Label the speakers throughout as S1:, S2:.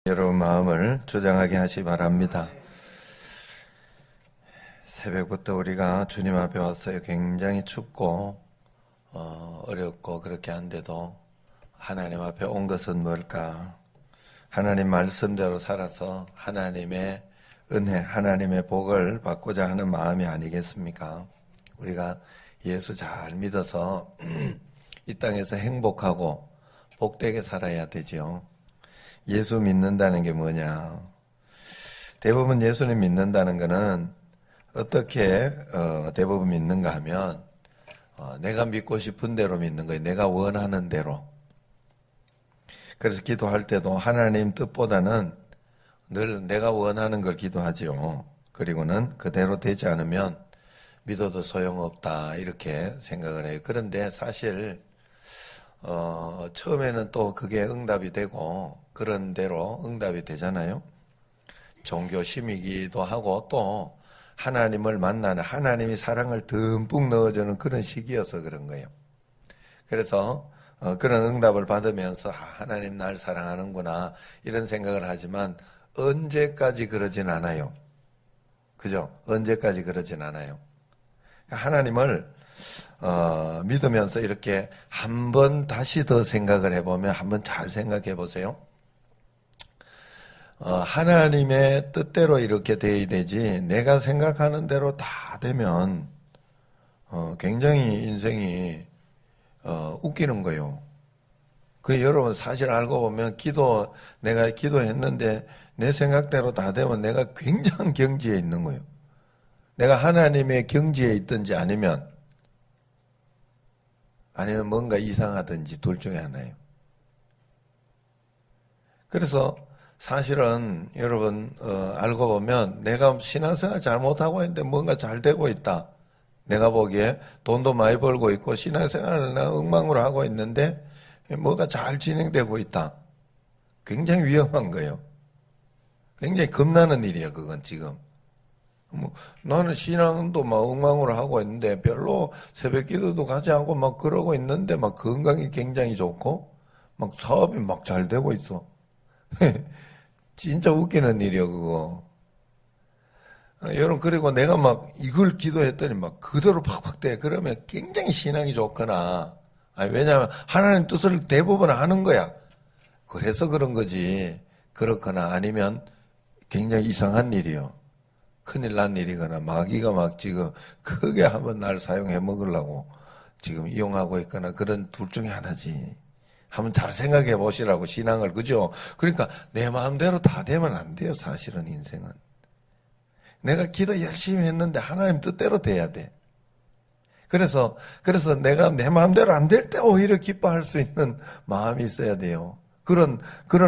S1: 여러분 마음을 조장하게 하시 바랍니다. 새벽부터 우리가 주님 앞에 왔어요. 굉장히 춥고 어렵고 그렇게 한데도 하나님 앞에 온 것은 뭘까? 하나님 말씀대로 살아서 하나님의 은혜, 하나님의 복을 받고자 하는 마음이 아니겠습니까? 우리가 예수 잘 믿어서 이 땅에서 행복하고 복되게 살아야 되지요. 예수 믿는다는 게 뭐냐? 대부분 예수님 믿는다는 것은 어떻게 대부분 믿는가 하면 내가 믿고 싶은 대로 믿는 거예요. 내가 원하는 대로. 그래서 기도할 때도 하나님 뜻보다는 늘 내가 원하는 걸 기도하지요. 그리고는 그대로 되지 않으면 믿어도 소용없다 이렇게 생각을 해요. 그런데 사실 처음에는 또 그게 응답이 되고 그런 대로 응답이 되잖아요. 종교심이기도 하고 또 하나님을 만나는 하나님이 사랑을 듬뿍 넣어주는 그런 시기여서 그런 거예요. 그래서 그런 응답을 받으면서 하나님 날 사랑하는구나 이런 생각을 하지만 언제까지 그러진 않아요. 그죠? 언제까지 그러진 않아요. 하나님을 믿으면서 이렇게 한번 다시 더 생각을 해보면 한번 잘 생각해 보세요. 하나님의 뜻대로 이렇게 돼야 되지 내가 생각하는 대로 다 되면 굉장히 인생이 웃기는 거예요. 그 여러분 사실 알고 보면 내가 기도했는데 내 생각대로 다 되면 내가 굉장한 경지에 있는 거예요. 내가 하나님의 경지에 있든지 아니면 뭔가 이상하든지 둘 중에 하나예요. 그래서 사실은 여러분 알고 보면 내가 신앙생활 잘못하고 있는데 뭔가 잘 되고 있다. 내가 보기에 돈도 많이 벌고 있고 신앙생활을 내가 엉망으로 하고 있는데 뭐가 잘 진행되고 있다. 굉장히 위험한 거예요. 굉장히 겁나는 일이에요. 그건 지금. 나는 신앙도 막 엉망으로 하고 있는데 별로 새벽 기도도 가지 않고 막 그러고 있는데 막 건강이 굉장히 좋고 막 사업이 막 잘 되고 있어. 진짜 웃기는 일이요, 그거. 여러분, 그리고 내가 막 이걸 기도했더니 막 그대로 팍팍 돼. 그러면 굉장히 신앙이 좋거나, 왜냐하면 하나님 뜻을 대부분 하는 거야. 그래서 그런 거지. 그렇거나 아니면 굉장히 이상한 일이요. 큰일 난 일이거나 마귀가 막 지금 크게 한번 날 사용해 먹으려고 지금 이용하고 있거나 그런 둘 중에 하나지. 한번 잘 생각해 보시라고 신앙을. 그죠? 그러니까 내 마음대로 다 되면 안 돼요. 사실은 인생은. 내가 기도 열심히 했는데 하나님 뜻대로 돼야 돼. 그래서 내가 내 마음대로 안 될 때 오히려 기뻐할 수 있는 마음이 있어야 돼요. 그런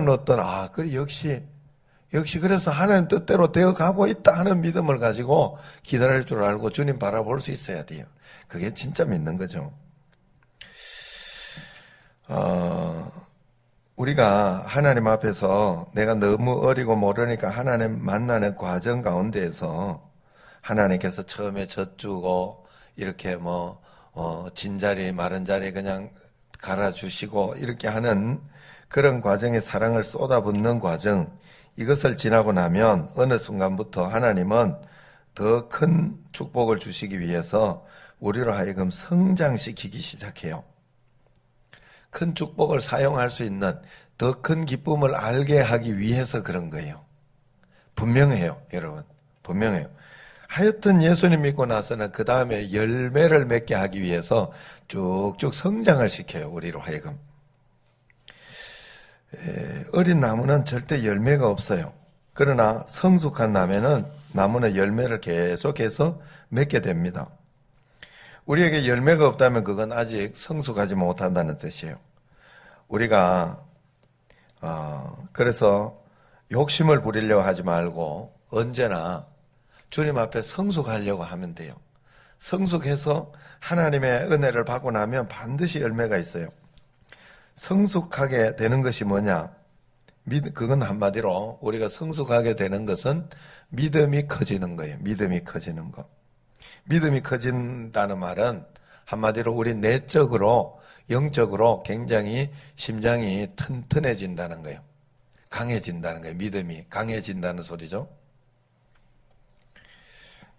S1: 어떤 그래 역시 그래서 하나님 뜻대로 되어 가고 있다 하는 믿음을 가지고 기다릴 줄 알고 주님 바라볼 수 있어야 돼요. 그게 진짜 믿는 거죠. 우리가 하나님 앞에서 내가 너무 어리고 모르니까 하나님 만나는 과정 가운데에서 하나님께서 처음에 젖주고 이렇게 진자리 마른 자리 그냥 갈아주시고 이렇게 하는 그런 과정에 사랑을 쏟아붓는 과정, 이것을 지나고 나면 어느 순간부터 하나님은 더 큰 축복을 주시기 위해서 우리로 하여금 성장시키기 시작해요. 큰 축복을 사용할 수 있는 더 큰 기쁨을 알게 하기 위해서 그런 거예요. 분명해요, 여러분. 분명해요. 하여튼 예수님 믿고 나서는 그 다음에 열매를 맺게 하기 위해서 쭉쭉 성장을 시켜요, 우리로 하여금. 어린 나무는 절대 열매가 없어요. 그러나 성숙한 나무는 열매를 계속해서 맺게 됩니다. 우리에게 열매가 없다면 그건 아직 성숙하지 못한다는 뜻이에요. 우리가 그래서 욕심을 부리려고 하지 말고 언제나 주님 앞에 성숙하려고 하면 돼요. 성숙해서 하나님의 은혜를 받고 나면 반드시 열매가 있어요. 성숙하게 되는 것이 뭐냐? 그건 한마디로 우리가 성숙하게 되는 것은 믿음이 커지는 거예요. 믿음이 커지는 거. 믿음이 커진다는 말은 한마디로 우리 내적으로 영적으로 굉장히 심장이 튼튼해진다는 거예요. 강해진다는 거예요. 믿음이 강해진다는 소리죠.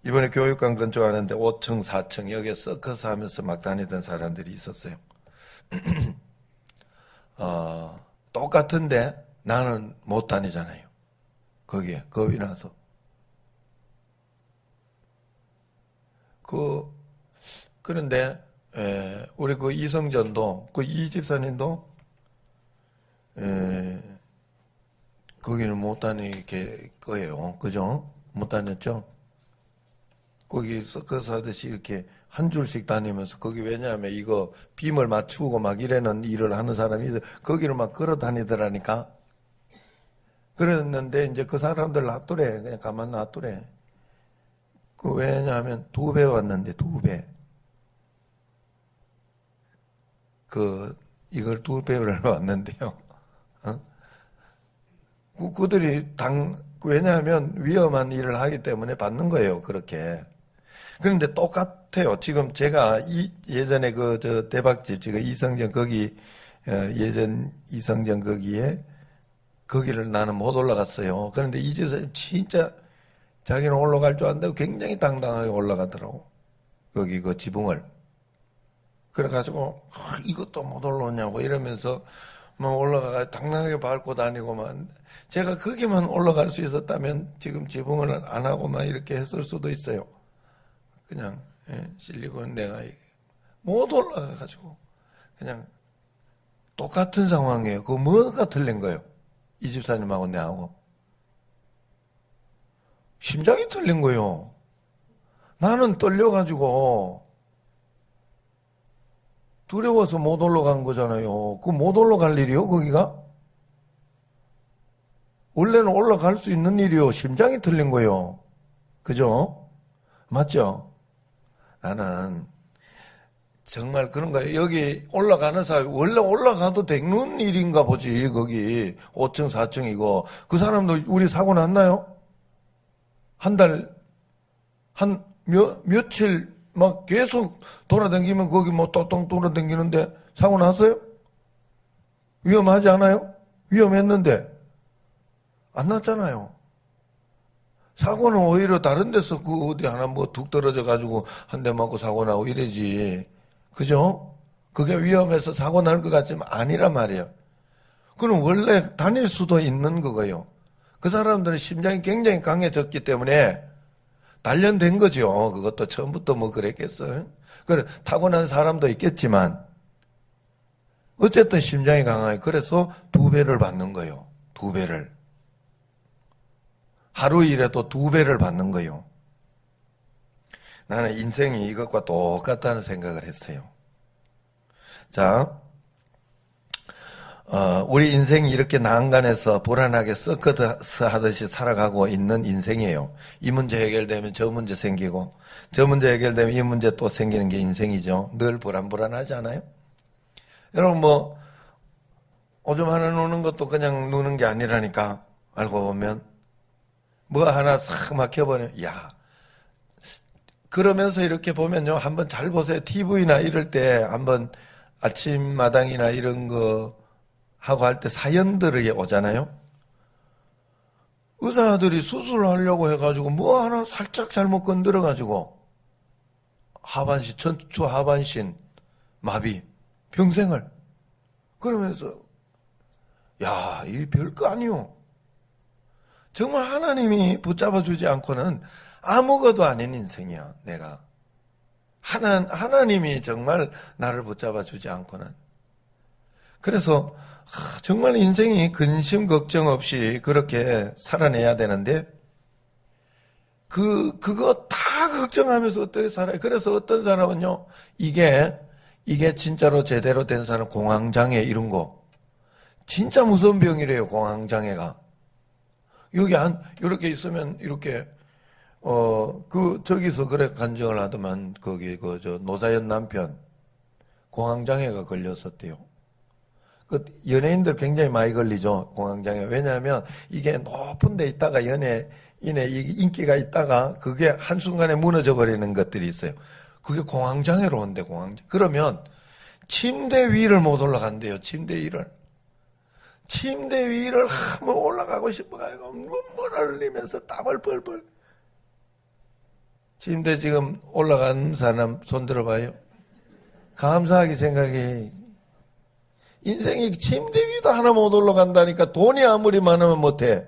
S1: 이번에 교육관 건축하는데 5층, 4층 여기에 서커스 하면서 막 다니던 사람들이 있었어요. 똑같은데 나는 못 다니잖아요. 거기에 겁이 나서. 그런데 우리 그 이성전도 그 이 집사님도 거기는 못 다니게 거예요. 그죠? 못 다녔죠? 거기 서커스 하듯이 이렇게 한 줄씩 다니면서 거기 왜냐하면 이거 빔을 맞추고 막 이래는 일을 하는 사람이 거기를 막 걸어 다니더라니까. 그랬는데 이제 그 사람들 놔두래. 그냥 가만 놔두래. 그 왜냐하면 2배 왔는데 2배. 이걸 2배를 왔는데요. 그들이 왜냐하면 위험한 일을 하기 때문에 받는 거예요. 그렇게. 그런데 똑같아요. 지금 제가 예전에 저 대박집, 지금 이성전 거기, 예전 이성전 거기를 나는 못 올라갔어요. 그런데 이 집사님 진짜 자기는 올라갈 줄 안다고 굉장히 당당하게 올라가더라고. 거기 그 지붕을. 그래가지고, 이것도 못 올라오냐고 이러면서 막 올라가 당당하게 밟고 다니고만. 제가 거기만 올라갈 수 있었다면 지금 지붕을 안 하고 막 이렇게 했을 수도 있어요. 그냥 실리콘 내가 못 올라가가지고 그냥 똑같은 상황이에요. 그 뭐가 틀린 거예요? 이 집사님하고 내하고 심장이 틀린 거예요. 나는 떨려가지고 두려워서 못 올라간 거잖아요. 그 못 올라갈 일이요, 거기가? 원래는 올라갈 수 있는 일이요. 심장이 틀린 거예요. 그죠? 맞죠? 나는 정말 그런 거예요. 여기 올라가는 사람이 원래 올라가도 되는 일인가 보지. 거기 5층 4층이고 그 사람도 우리 사고 났나요? 한 달 며칠 막 계속 돌아다니면 거기 뭐 또똥 돌아다니는데 사고 났어요? 위험하지 않아요? 위험했는데 안 났잖아요. 사고는 오히려 다른 데서 어디 하나 뭐 툭 떨어져 가지고 한 대 맞고 사고 나고 이래지. 그죠? 그게 위험해서 사고 날 것 같지만 아니란 말이에요. 그럼 원래 다닐 수도 있는 거고요. 그 사람들은 심장이 굉장히 강해졌기 때문에 단련된 거죠. 그것도 처음부터 뭐 그랬겠어요. 그래, 타고난 사람도 있겠지만 어쨌든 심장이 강하게 그래서 2배를 받는 거예요. 2배를. 하루 일해도 2배를 받는 거예요. 나는 인생이 이것과 똑같다는 생각을 했어요. 자, 우리 인생이 이렇게 난간에서 불안하게 서커스 하듯이 살아가고 있는 인생이에요. 이 문제 해결되면 저 문제 생기고, 저 문제 해결되면 이 문제 또 생기는 게 인생이죠. 늘 불안불안하지 않아요? 여러분 오줌 하나 누는 것도 그냥 누는 게 아니라니까. 알고 보면 뭐 하나 싹 막혀버려. 야, 그러면서 이렇게 보면요. 한번 잘 보세요. TV나 이럴 때 한번 아침마당이나 이런 거 하고 할 때 사연들이 오잖아요. 의사들이 수술하려고 해가지고 뭐 하나 살짝 잘못 건드려가지고 하반신, 전투 하반신 마비, 평생을. 그러면서 야, 이 별거 아니요. 정말 하나님이 붙잡아주지 않고는 아무것도 아닌 인생이야, 내가. 하나님이 정말 나를 붙잡아주지 않고는. 그래서 정말 인생이 근심 걱정 없이 그렇게 살아내야 되는데 그거 다 걱정하면서 어떻게 살아요? 그래서 어떤 사람은요, 이게 진짜로 제대로 된 사람 공황장애 이런 거 진짜 무서운 병이래요. 공황장애가. 여기 이렇게 있으면 이렇게 저기서 그래 간증을 하더만 거기 노자연 남편 공황장애가 걸렸었대요. 그 연예인들 굉장히 많이 걸리죠, 공황장애. 왜냐하면 이게 높은 데 있다가 연예인의 인기가 있다가 그게 한순간에 무너져 버리는 것들이 있어요. 그게 공황장애로 온대, 공황장애. 그러면 침대 위를 못 올라간대요, 침대 위를. 침대 위를 한번 올라가고 싶어가지고 눈물을 흘리면서 땀을 뻘뻘. 침대 지금 올라간 사람 손 들어봐요. 감사하게 생각해. 인생이 침대 위도 하나 못 올라간다니까. 돈이 아무리 많으면 못해.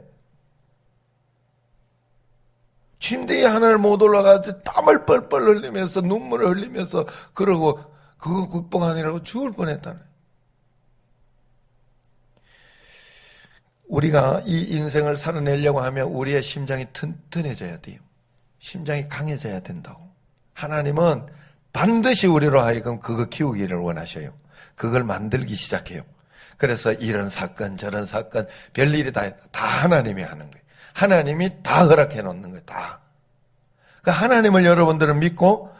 S1: 침대 위 하나를 못 올라가서 땀을 뻘뻘 흘리면서 눈물을 흘리면서 그러고 그거 극복하느라고 죽을 뻔했다네. 우리가 이 인생을 살아내려고 하면 우리의 심장이 튼튼해져야 돼요. 심장이 강해져야 된다고. 하나님은 반드시 우리로 하여금 그거 키우기를 원하셔요. 그걸 만들기 시작해요. 그래서 이런 사건 저런 사건 별일이 다 하나님이 하는 거예요. 하나님이 다 허락해 놓는 거예요. 다. 그러니까 하나님을 여러분들은 믿고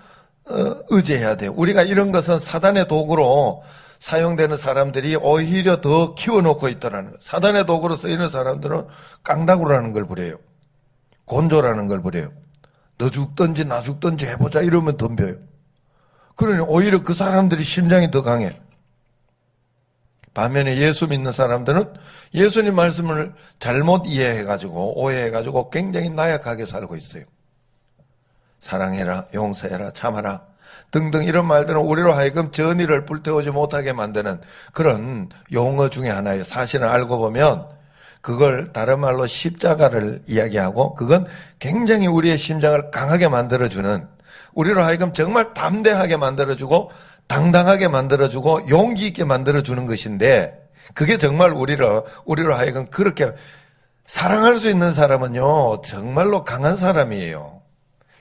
S1: 의지해야 돼요. 우리가 이런 것은 사단의 도구로 사용되는 사람들이 오히려 더 키워놓고 있다는 거예요. 사단의 도구로 쓰이는 사람들은 깡다구라는 걸 부려요. 곤조라는 걸 부려요. 너 죽든지 나 죽든지 해보자 이러면 덤벼요. 그러니 오히려 그 사람들이 심장이 더 강해. 반면에 예수 믿는 사람들은 예수님 말씀을 잘못 이해해가지고 오해해가지고 굉장히 나약하게 살고 있어요. 사랑해라, 용서해라, 참아라 등등 이런 말들은 우리로 하여금 전의를 불태우지 못하게 만드는 그런 용어 중에 하나예요. 사실은 알고 보면 그걸 다른 말로 십자가를 이야기하고 그건 굉장히 우리의 심장을 강하게 만들어주는 우리로 하여금 정말 담대하게 만들어주고 당당하게 만들어주고 용기 있게 만들어주는 것인데 그게 정말 우리로 하여금 그렇게 사랑할 수 있는 사람은요 정말로 강한 사람이에요.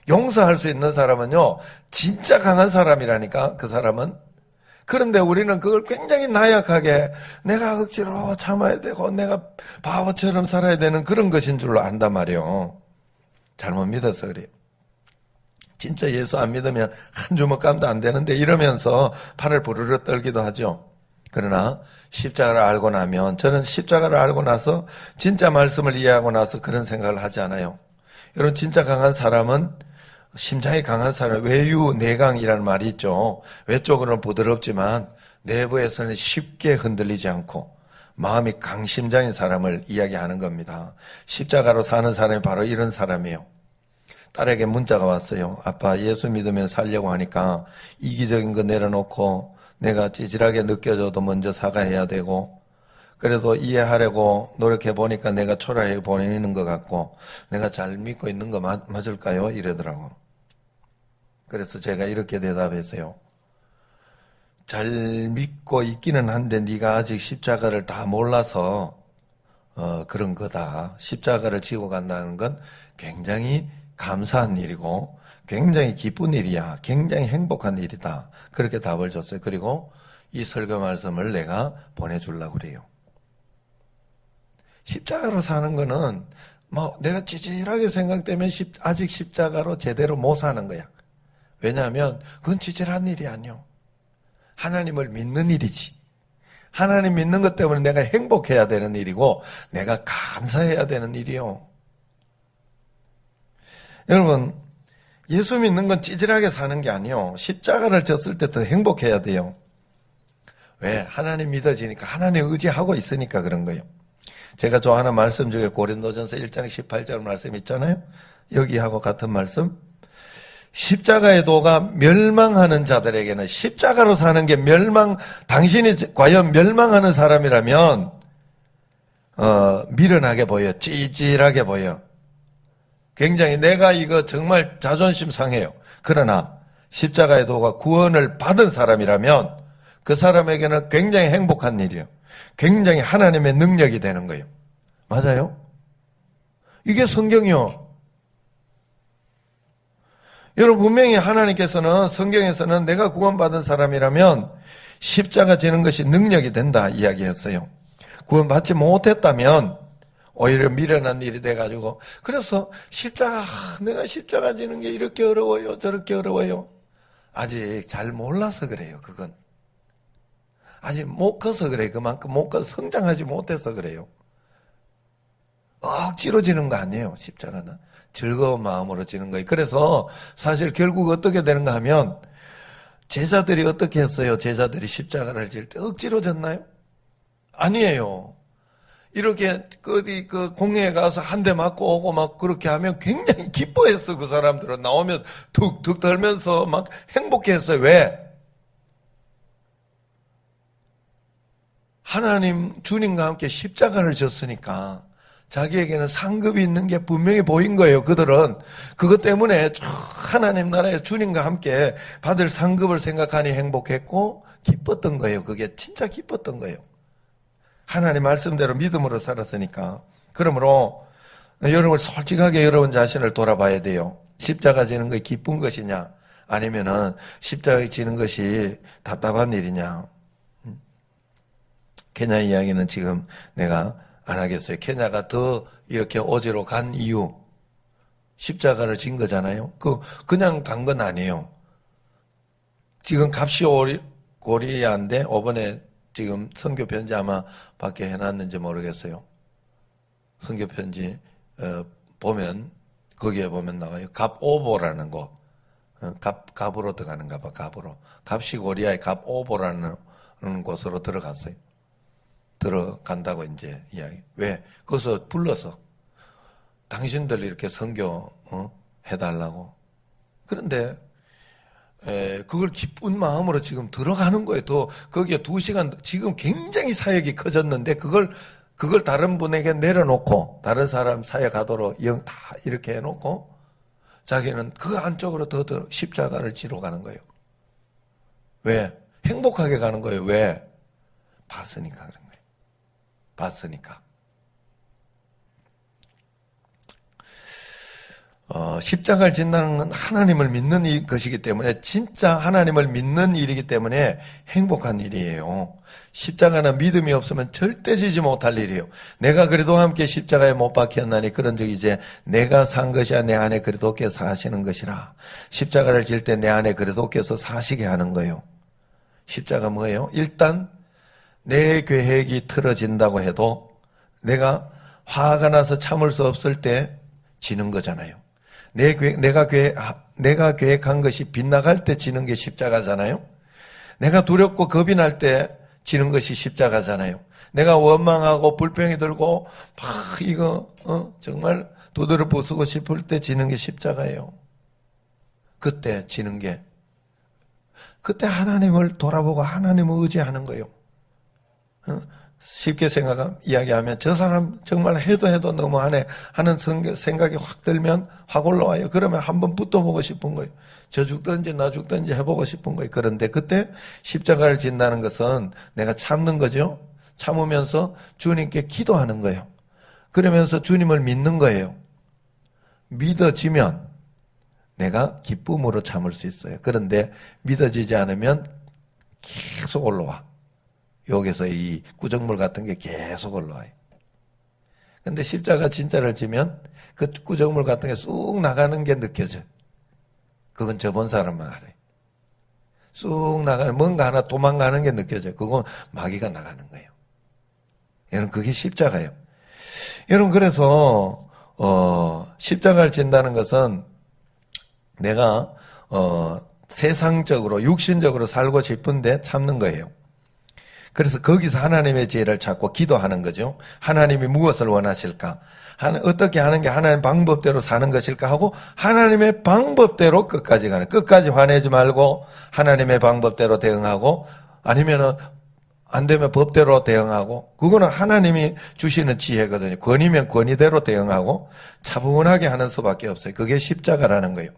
S1: 용서할 수 있는 사람은요 진짜 강한 사람이라니까 그 사람은. 그런데 우리는 그걸 굉장히 나약하게 내가 억지로 참아야 되고 내가 바보처럼 살아야 되는 그런 것인 줄로 안단 말이에요. 잘못 믿어서 그래요. 진짜 예수 안 믿으면 한 주먹 감도 안 되는데 이러면서 팔을 부르르 떨기도 하죠. 그러나 십자가를 알고 나면 저는 십자가를 알고 나서 진짜 말씀을 이해하고 나서 그런 생각을 하지 않아요. 여러분 진짜 강한 사람은 심장이 강한 사람, 외유내강이라는 말이 있죠. 외적으로는 부드럽지만 내부에서는 쉽게 흔들리지 않고 마음이 강심장인 사람을 이야기하는 겁니다. 십자가로 사는 사람이 바로 이런 사람이에요. 딸에게 문자가 왔어요. 아빠 예수 믿으면 살려고 하니까 이기적인 거 내려놓고 내가 찌질하게 느껴져도 먼저 사과해야 되고 그래도 이해하려고 노력해 보니까 내가 초라해 보이는 것 같고 내가 잘 믿고 있는 거 맞을까요? 이러더라고. 그래서 제가 이렇게 대답했어요. 잘 믿고 있기는 한데 네가 아직 십자가를 다 몰라서 그런 거다. 십자가를 지고 간다는 건 굉장히 감사한 일이고 굉장히 기쁜 일이야. 굉장히 행복한 일이다. 그렇게 답을 줬어요. 그리고 이 설교 말씀을 내가 보내주려고 그래요. 십자가로 사는 거는 뭐 내가 찌질하게 생각되면 아직 십자가로 제대로 못 사는 거야. 왜냐하면 그건 찌질한 일이 아니요. 하나님을 믿는 일이지. 하나님 믿는 것 때문에 내가 행복해야 되는 일이고 내가 감사해야 되는 일이요. 여러분 예수 믿는 건 찌질하게 사는 게 아니요. 십자가를 졌을 때 더 행복해야 돼요. 왜? 하나님 믿어지니까 하나님 의지하고 있으니까 그런 거예요. 제가 좋아하는 말씀 중에 고린도전서 1장 18절 말씀 있잖아요. 여기하고 같은 말씀. 십자가의 도가 멸망하는 자들에게는 십자가로 사는 게 당신이 과연 멸망하는 사람이라면 미련하게 보여. 찌질하게 보여. 굉장히 내가 이거 정말 자존심 상해요. 그러나 십자가의 도가 구원을 받은 사람이라면 그 사람에게는 굉장히 행복한 일이에요. 굉장히 하나님의 능력이 되는 거예요. 맞아요? 이게 성경이요. 여러분 분명히 하나님께서는 성경에서는 내가 구원받은 사람이라면 십자가 지는 것이 능력이 된다 이야기했어요. 구원받지 못했다면 오히려 미련한 일이 돼가지고 그래서 내가 십자가 지는 게 이렇게 어려워요 저렇게 어려워요. 아직 잘 몰라서 그래요. 그건 아직 못 커서 그래요. 그만큼 못 커서 성장하지 못해서 그래요. 억지로 지는 거 아니에요. 십자가는 즐거운 마음으로 지는 거예요. 그래서 사실 결국 어떻게 되는가 하면 제자들이 어떻게 했어요? 제자들이 십자가를 질 때 억지로 졌나요? 아니에요. 이렇게 어디 그 공회에 가서 한 대 맞고 오고 막 그렇게 하면 굉장히 기뻐했어. 그 사람들은 나오면 툭툭 떨면서 막 행복했어요. 왜? 하나님 주님과 함께 십자가를 졌으니까 자기에게는 상급이 있는 게 분명히 보인 거예요. 그들은 그것 때문에 하나님 나라의 주님과 함께 받을 상급을 생각하니 행복했고 기뻤던 거예요. 그게 진짜 기뻤던 거예요. 하나님 말씀대로 믿음으로 살았으니까. 그러므로 여러분 솔직하게 여러분 자신을 돌아봐야 돼요. 십자가 지는 것이 기쁜 것이냐 아니면은 십자가 지는 것이 답답한 일이냐. 케냐 이야기는 지금 내가 안 하겠어요. 케냐가 더 이렇게 어제로 간 이유 십자가를 진 거잖아요. 그냥 간 건 아니에요. 지금 갑시고리아인데 이번에 지금 선교 편지 아마 밖에 해놨는지 모르겠어요. 선교 편지 보면 거기에 보면 나와요. 갑오보라는 곳. 갑으로 들어가는가 봐. 갑으로. 갑시고리아의 갑오보라는 곳으로 들어갔어요. 들어간다고 이제 이야기. 왜? 거기서 불러서 당신들 이렇게 선교 해달라고. 그런데 그걸 기쁜 마음으로 지금 들어가는 거예요. 또 거기에 2시간 지금 굉장히 사역이 커졌는데 그걸 다른 분에게 내려놓고 다른 사람 사역하도록 다 이렇게 해놓고 자기는 그 안쪽으로 더 십자가를 지러 가는 거예요. 왜? 행복하게 가는 거예요. 왜? 봤으니까 그런 거예요. 봤으니까. 십자가를 진다는 건 하나님을 믿는 것이기 때문에 진짜 하나님을 믿는 일이기 때문에 행복한 일이에요. 십자가는 믿음이 없으면 절대 지지 못할 일이에요. 내가 그래도 함께 십자가에 못 박혔나니 그런 적 이제 내가 산 것이야 내 안에 그리스도께서 사시는 것이라. 십자가를 질 때 내 안에 그리스도께서 사시게 하는 거예요. 십자가 뭐예요? 일단 내 계획이 틀어진다고 해도 내가 화가 나서 참을 수 없을 때 지는 거잖아요. 내가 계획한 것이 빗나갈 때 지는 게 십자가잖아요. 내가 두렵고 겁이 날 때 지는 것이 십자가잖아요. 내가 원망하고 불평이 들고 막 이거 정말 도들을 부수고 싶을 때 지는 게 십자가예요. 그때 지는 게 그때 하나님을 돌아보고 하나님을 의지하는 거예요. 쉽게 이야기하면 저 사람 정말 해도 너무하네 하는 생각이 확 들면 확 올라와요. 그러면 한번 붙어보고 싶은 거예요. 저 죽든지 나 죽든지 해보고 싶은 거예요. 그런데 그때 십자가를 진다는 것은 내가 참는 거죠. 참으면서 주님께 기도하는 거예요. 그러면서 주님을 믿는 거예요. 믿어지면 내가 기쁨으로 참을 수 있어요. 그런데 믿어지지 않으면 계속 올라와. 여기서 이 구정물 같은 게 계속 올라와요. 근데 십자가 진짜를 지면 그 구정물 같은 게 쑥 나가는 게 느껴져요. 그건 저본 사람만 알아요. 쑥 나가는, 뭔가 하나 도망가는 게 느껴져요. 그건 마귀가 나가는 거예요. 여러분, 그게 십자가예요. 여러분, 그래서, 십자가를 진다는 것은 내가, 세상적으로, 육신적으로 살고 싶은데 참는 거예요. 그래서 거기서 하나님의 지혜를 찾고 기도하는 거죠. 하나님이 무엇을 원하실까? 어떻게 하는 게 하나님 방법대로 사는 것일까 하고 하나님의 방법대로 끝까지 가는. 끝까지 화내지 말고 하나님의 방법대로 대응하고 아니면은 안 되면 법대로 대응하고 그거는 하나님이 주시는 지혜거든요. 권위면 권위대로 대응하고 차분하게 하는 수밖에 없어요. 그게 십자가라는 거예요.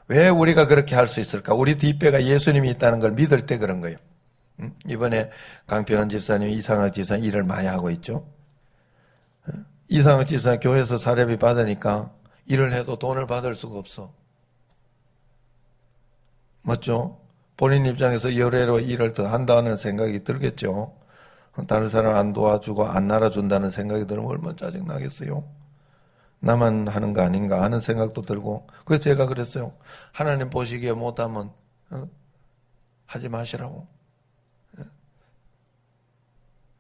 S1: 왜 우리가 그렇게 할 수 있을까? 우리 뒷배가 예수님이 있다는 걸 믿을 때 그런 거예요. 이번에 강평원 집사님, 이상학 집사님 일을 많이 하고 있죠. 이상학 집사님 교회에서 사례비 받으니까 일을 해도 돈을 받을 수가 없어. 맞죠? 본인 입장에서 열애로 일을 더 한다는 생각이 들겠죠. 다른 사람 안 도와주고 안 날아준다는 생각이 들으면 얼마나 짜증나겠어요. 나만 하는 거 아닌가 하는 생각도 들고. 그래서 제가 그랬어요. 하나님 보시기에 못하면 하지 마시라고.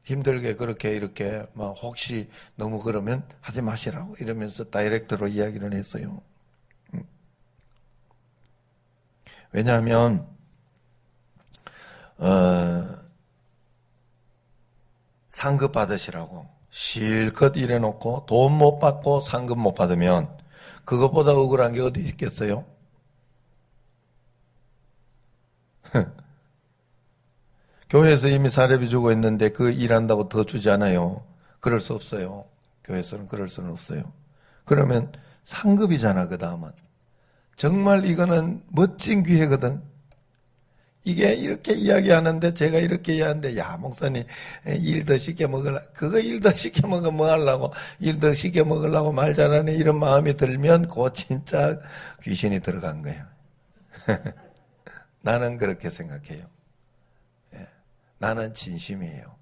S1: 힘들게 그렇게 이렇게 막 혹시 너무 그러면 하지 마시라고 이러면서 다이렉트로 이야기를 했어요. 왜냐하면 상급 받으시라고 실컷 일해놓고 돈 못 받고 상급 못 받으면 그것보다 억울한 게 어디 있겠어요? 교회에서 이미 사례비 주고 있는데 그 일한다고 더 주지 않아요. 그럴 수 없어요. 교회에서는 그럴 수는 없어요. 그러면 상급이잖아, 그 다음은. 정말 이거는 멋진 기회거든. 이게 이렇게 이야기하는데 제가 이렇게 이야기하는데 야 목사님 일 더 시켜 먹으려 그거 일 더 시켜 먹으면 뭐 하려고 일 더 시켜 먹으려고 말 잘하네 이런 마음이 들면 그 진짜 귀신이 들어간 거예요. 나는 그렇게 생각해요. 예. 나는 진심이에요.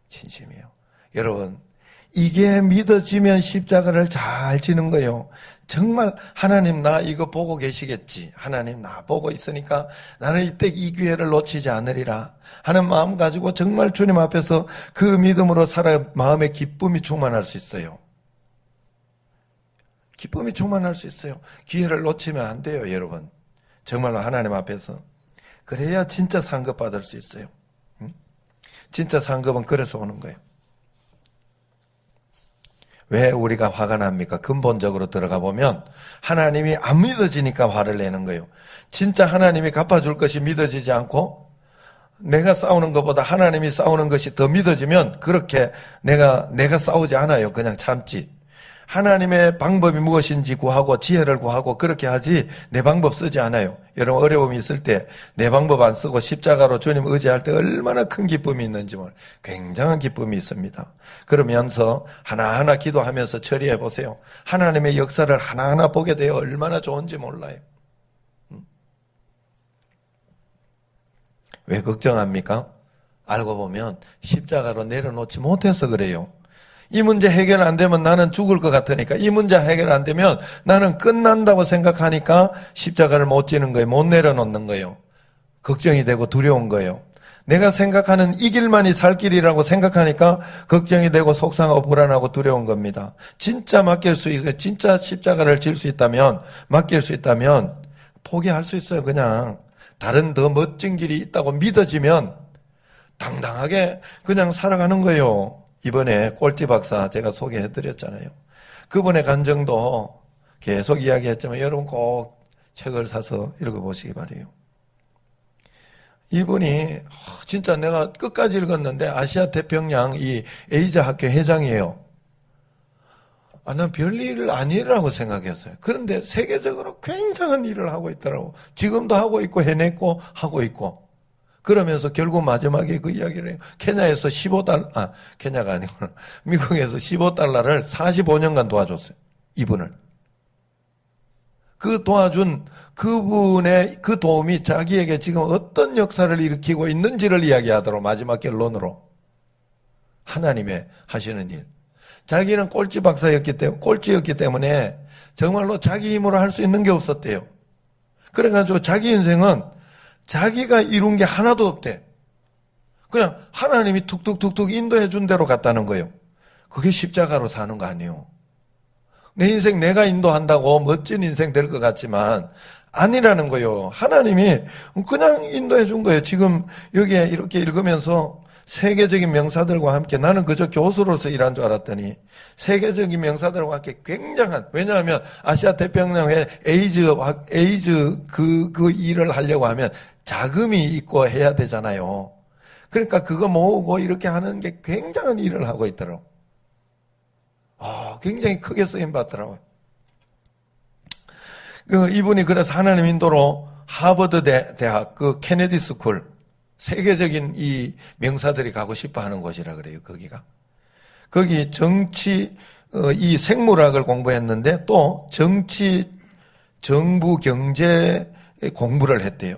S1: 진심이에요. 여러분 이게 믿어지면 십자가를 잘 지는 거예요. 정말 하나님 나 이거 보고 계시겠지. 하나님 나 보고 있으니까 나는 이때 이 기회를 놓치지 않으리라 하는 마음 가지고 정말 주님 앞에서 그 믿음으로 살아 마음에 기쁨이 충만할 수 있어요. 기쁨이 충만할 수 있어요. 기회를 놓치면 안 돼요, 여러분. 정말로 하나님 앞에서. 그래야 진짜 상급 받을 수 있어요. 진짜 상급은 그래서 오는 거예요. 왜 우리가 화가 납니까? 근본적으로 들어가 보면 하나님이 안 믿어지니까 화를 내는 거예요. 진짜 하나님이 갚아줄 것이 믿어지지 않고 내가 싸우는 것보다 하나님이 싸우는 것이 더 믿어지면 그렇게 내가 싸우지 않아요. 그냥 참지. 하나님의 방법이 무엇인지 구하고 지혜를 구하고 그렇게 하지 내 방법 쓰지 않아요. 여러분 어려움이 있을 때 내 방법 안 쓰고 십자가로 주님 의지할 때 얼마나 큰 기쁨이 있는지 몰라요. 굉장한 기쁨이 있습니다. 그러면서 하나하나 기도하면서 처리해 보세요. 하나님의 역사를 하나하나 보게 되어 얼마나 좋은지 몰라요. 왜 걱정합니까? 알고 보면 십자가로 내려놓지 못해서 그래요. 이 문제 해결 안 되면 나는 죽을 것 같으니까 이 문제 해결 안 되면 나는 끝난다고 생각하니까 십자가를 못 지는 거예요. 못 내려놓는 거예요. 걱정이 되고 두려운 거예요. 내가 생각하는 이 길만이 살 길이라고 생각하니까 걱정이 되고 속상하고 불안하고 두려운 겁니다. 진짜 맡길 수 있어요. 진짜 십자가를 질 수 있다면 맡길 수 있다면 포기할 수 있어요. 그냥 다른 더 멋진 길이 있다고 믿어지면 당당하게 그냥 살아가는 거예요. 이번에 꼴찌 박사 제가 소개해드렸잖아요. 그분의 간증도 계속 이야기했지만 여러분 꼭 책을 사서 읽어보시기 바래요. 이분이 진짜 내가 끝까지 읽었는데 아시아 태평양 이 에이즈 학교 회장이에요. 난 별일 아니라고 생각했어요. 그런데 세계적으로 굉장한 일을 하고 있더라고. 지금도 하고 있고 해냈고 하고 있고. 그러면서 결국 마지막에 그 이야기를 해요. 케냐에서 15달러, 케냐가 아니구나. 미국에서 15달러를 45년간 도와줬어요. 이분을. 그 도와준 그분의 그 도움이 자기에게 지금 어떤 역사를 일으키고 있는지를 이야기하도록 마지막 결론으로. 하나님의 하시는 일. 자기는 꼴찌 박사였기 때문에, 꼴찌였기 때문에 정말로 자기 힘으로 할 수 있는 게 없었대요. 그래가지고 자기 인생은 자기가 이룬 게 하나도 없대. 그냥 하나님이 툭툭툭툭 인도해 준 대로 갔다는 거예요. 그게 십자가로 사는 거 아니에요. 내 인생 내가 인도한다고 멋진 인생 될 것 같지만 아니라는 거예요. 하나님이 그냥 인도해 준 거예요. 지금 여기에 이렇게 읽으면서 세계적인 명사들과 함께 나는 그저 교수로서 일한 줄 알았더니 세계적인 명사들과 함께 굉장한, 왜냐하면 아시아 태평양에 에이즈 그 일을 하려고 하면 자금이 있고 해야 되잖아요. 그러니까 그거 모으고 이렇게 하는 게 굉장한 일을 하고 있더라고요. 굉장히 크게 쓰임 받더라고요. 이분이 그래서 하나님 인도로 하버드 대학 그 케네디 스쿨 세계적인 이 명사들이 가고 싶어 하는 곳이라 그래요, 거기가. 거기 정치, 이 생물학을 공부했는데 또 정치, 정부, 경제 공부를 했대요.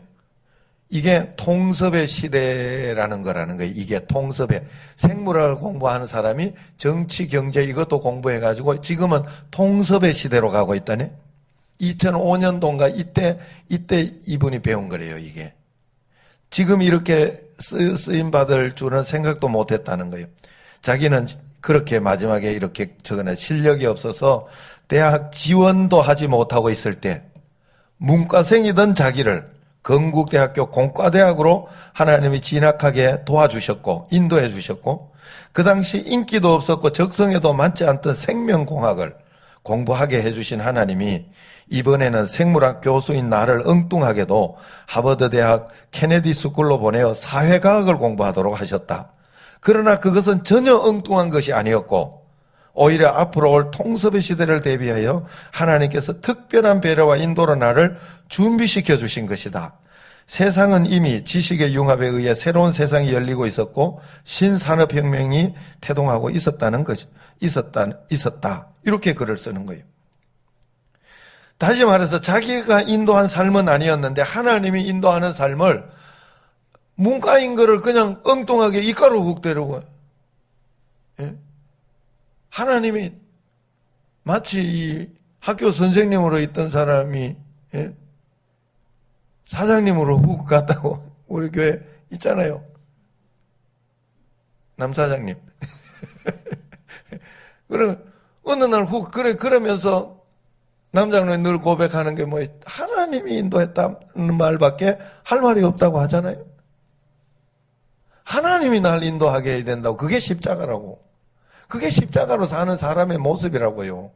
S1: 이게 통섭의 시대라는 거라는 거예요. 이게 통섭의. 생물학을 공부하는 사람이 정치, 경제 이것도 공부해가지고 지금은 통섭의 시대로 가고 있다네. 2005년도인가 이때 이분이 배운 거래요, 이게. 지금 이렇게 쓰임받을 줄은 생각도 못 했다는 거예요. 자기는 그렇게 마지막에 이렇게 적어내 실력이 없어서 대학 지원도 하지 못하고 있을 때 문과생이던 자기를 건국대학교 공과대학으로 하나님이 진학하게 도와주셨고 인도해 주셨고 그 당시 인기도 없었고 적성에도 맞지 않던 생명공학을 공부하게 해주신 하나님이 이번에는 생물학 교수인 나를 엉뚱하게도 하버드 대학 케네디 스쿨로 보내어 사회과학을 공부하도록 하셨다. 그러나 그것은 전혀 엉뚱한 것이 아니었고 오히려 앞으로 올 통섭의 시대를 대비하여 하나님께서 특별한 배려와 인도로 나를 준비시켜 주신 것이다. 세상은 이미 지식의 융합에 의해 새로운 세상이 열리고 있었고 신산업혁명이 태동하고 있었다. 이렇게 글을 쓰는 거예요. 다시 말해서 자기가 인도한 삶은 아니었는데 하나님이 인도하는 삶을 문과인 거를 그냥 엉뚱하게 이과로 훅 데리고 예? 하나님이 마치 이 학교 선생님으로 있던 사람이 예? 사장님으로 훅 갔다고 우리 교회 있잖아요. 남사장님. 그럼 어느 날 훅 그러면서 남장로에 늘 고백하는 게 뭐 하나님이 인도했다는 말밖에 할 말이 없다고 하잖아요. 하나님이 날 인도하게 해야 된다고. 그게 십자가라고. 그게 십자가로 사는 사람의 모습이라고요.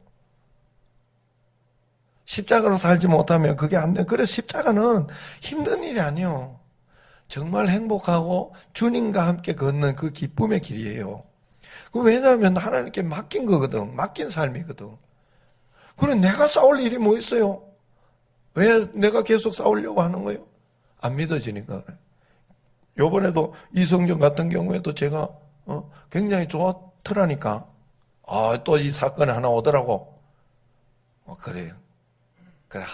S1: 십자가로 살지 못하면 그게 안 돼. 그래서 십자가는 힘든 일이 아니에요. 정말 행복하고 주님과 함께 걷는 그 기쁨의 길이에요. 왜냐하면 하나님께 맡긴 거거든. 맡긴 삶이거든. 그래 내가 싸울 일이 뭐 있어요? 왜 내가 계속 싸우려고 하는 거예요? 안 믿어지니까 그래. 요번에도 이성정 같은 경우에도 제가 굉장히 좋더라니까. 또 이 사건이 하나 오더라고. 그래요. 그래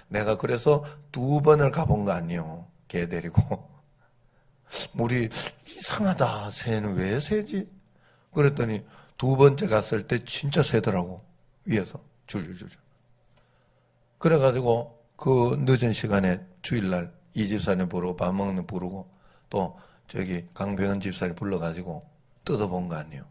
S1: 내가 그래서 2번을 가본 거 아니에요. 걔 데리고. 물이 이상하다. 새는 왜 새지? 그랬더니 2번째 갔을 때 진짜 새더라고. 위에서 줄줄줄. 그래가지고 그 늦은 시간에 주일날 이 집사님 부르고 밥 먹는 부르고 또 저기 강병현 집사님 불러가지고 뜯어본 거 아니에요.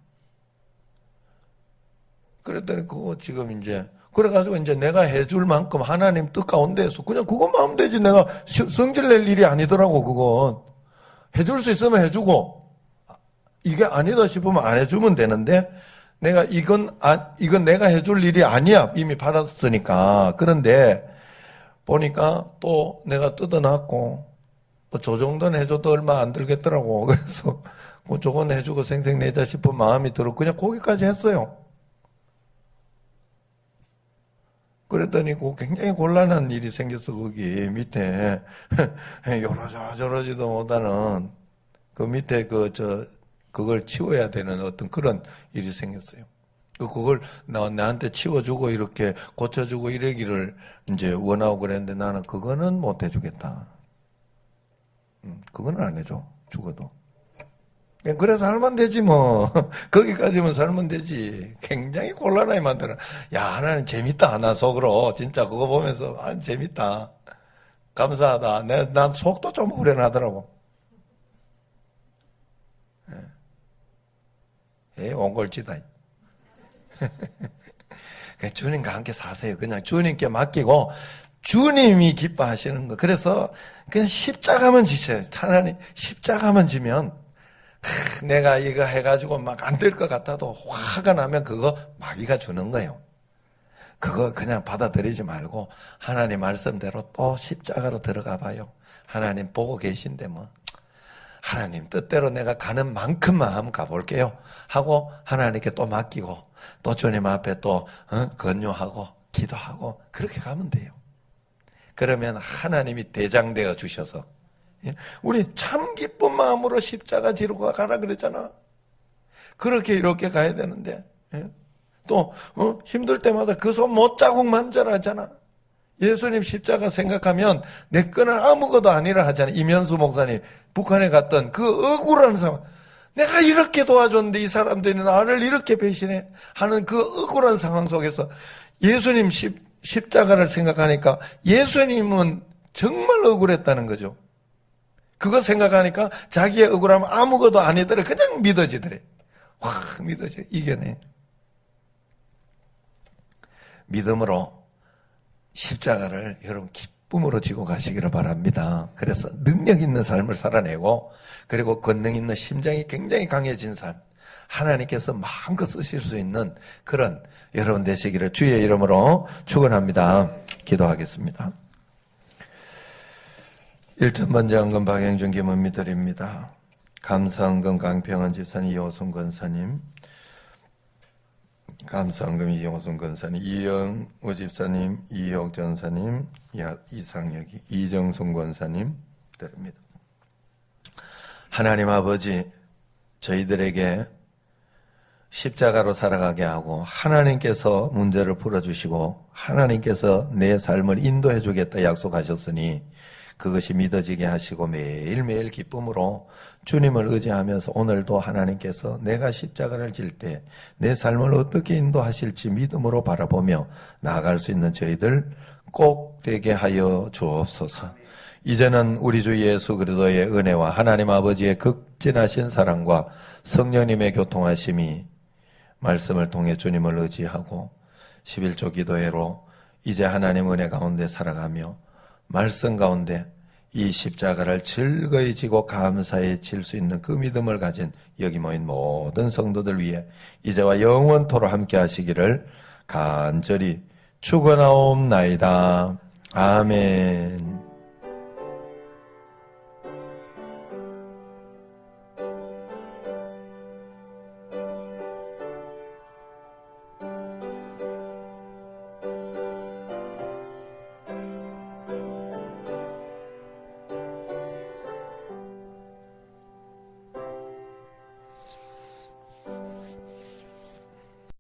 S1: 그랬더니 그거 지금 이제 그래가지고 이제 내가 해줄 만큼 하나님 뜻 가운데에서 그냥 그것만 하면 되지. 내가 성질 낼 일이 아니더라고. 그건 해줄 수 있으면 해주고 이게 아니다 싶으면 안 해주면 되는데 내가 이건 내가 해줄 일이 아니야. 이미 받았으니까. 그런데 보니까 또 내가 뜯어놨고 또 저 정도는 해줘도 얼마 안 들겠더라고. 그래서 뭐 저건 해주고 생색내자 싶은 마음이 들어 그냥 거기까지 했어요. 그랬더니 그 굉장히 곤란한 일이 생겼어. 거기 밑에 요러저러지도 못하는 그 밑에 그걸 치워야 되는 어떤 그런 일이 생겼어요. 그걸 나한테 치워주고 이렇게 고쳐주고 이러기를 이제 원하고 그랬는데 나는 그거는 못 해주겠다. 그거는 안 해줘. 죽어도. 그래서 살면 되지 뭐. 거기까지만 살면 되지. 굉장히 곤란하게 만들어. 야 하나님 재밌다. 나 속으로 진짜 그거 보면서 재밌다. 감사하다. 난 속도 좀 후련하더라고. 옹골지다. 주님과 함께 사세요. 그냥 주님께 맡기고 주님이 기뻐하시는 거. 그래서 그냥 십자가만 지세요. 하나님 십자가만 지면 내가 이거 해가지고 막 안 될 것 같아도 화가 나면 그거 마귀가 주는 거예요. 그거 그냥 받아들이지 말고 하나님 말씀대로 또 십자가로 들어가 봐요. 하나님 보고 계신데 뭐 하나님 뜻대로 내가 가는 만큼만 한번 가볼게요 하고 하나님께 또 맡기고 또 주님 앞에 또 건요하고 기도하고 그렇게 가면 돼요. 그러면 하나님이 대장되어 주셔서 우리 참 기쁜 마음으로 십자가 지르고 가라 그랬잖아. 그렇게 이렇게 가야 되는데 또 힘들 때마다 그 손 못 자국 만져라 하잖아. 예수님 십자가 생각하면 내 거는 아무것도 아니라 하잖아. 이면수 목사님 북한에 갔던 그 억울한 상황. 내가 이렇게 도와줬는데 이 사람들이 나를 이렇게 배신해 하는 그 억울한 상황 속에서 예수님 십자가를 생각하니까 예수님은 정말 억울했다는 거죠. 그거 생각하니까 자기의 억울함은 아무것도 아니더래. 그냥 믿어지더래. 확 믿어져. 이겨내. 믿음으로 십자가를 여러분 기쁨으로 지고 가시기를 바랍니다. 그래서 능력 있는 삶을 살아내고 그리고 권능 있는 심장이 굉장히 강해진 삶. 하나님께서 마음껏 쓰실 수 있는 그런 여러분 되시기를 주의 이름으로 축원합니다. 기도하겠습니다. 1천번제헌금 박영준 김은미 드립니다. 감사헌금 강평원 집사님, 이호순 권사님, 감사헌금 이호순 권사님, 이영우 집사님, 이혁 전사님, 이상혁이, 이정순 권사님 드립니다. 하나님 아버지, 저희들에게 십자가로 살아가게 하고 하나님께서 문제를 풀어주시고 하나님께서 내 삶을 인도해 주겠다 약속하셨으니 그것이 믿어지게 하시고 매일매일 기쁨으로 주님을 의지하면서 오늘도 하나님께서 내가 십자가를 질 때 내 삶을 어떻게 인도하실지 믿음으로 바라보며 나아갈 수 있는 저희들 꼭 되게 하여 주옵소서. 이제는 우리 주 예수 그리스도의 은혜와 하나님 아버지의 극진하신 사랑과 성령님의 교통하심이 말씀을 통해 주님을 의지하고 11조 기도회로 이제 하나님 은혜 가운데 살아가며 말씀 가운데 이 십자가를 즐거이 지고 감사히 질 수 있는 그 믿음을 가진 여기 모인 모든 성도들 위해 이제와 영원토록 함께 하시기를 간절히 축원하옵나이다. 아멘.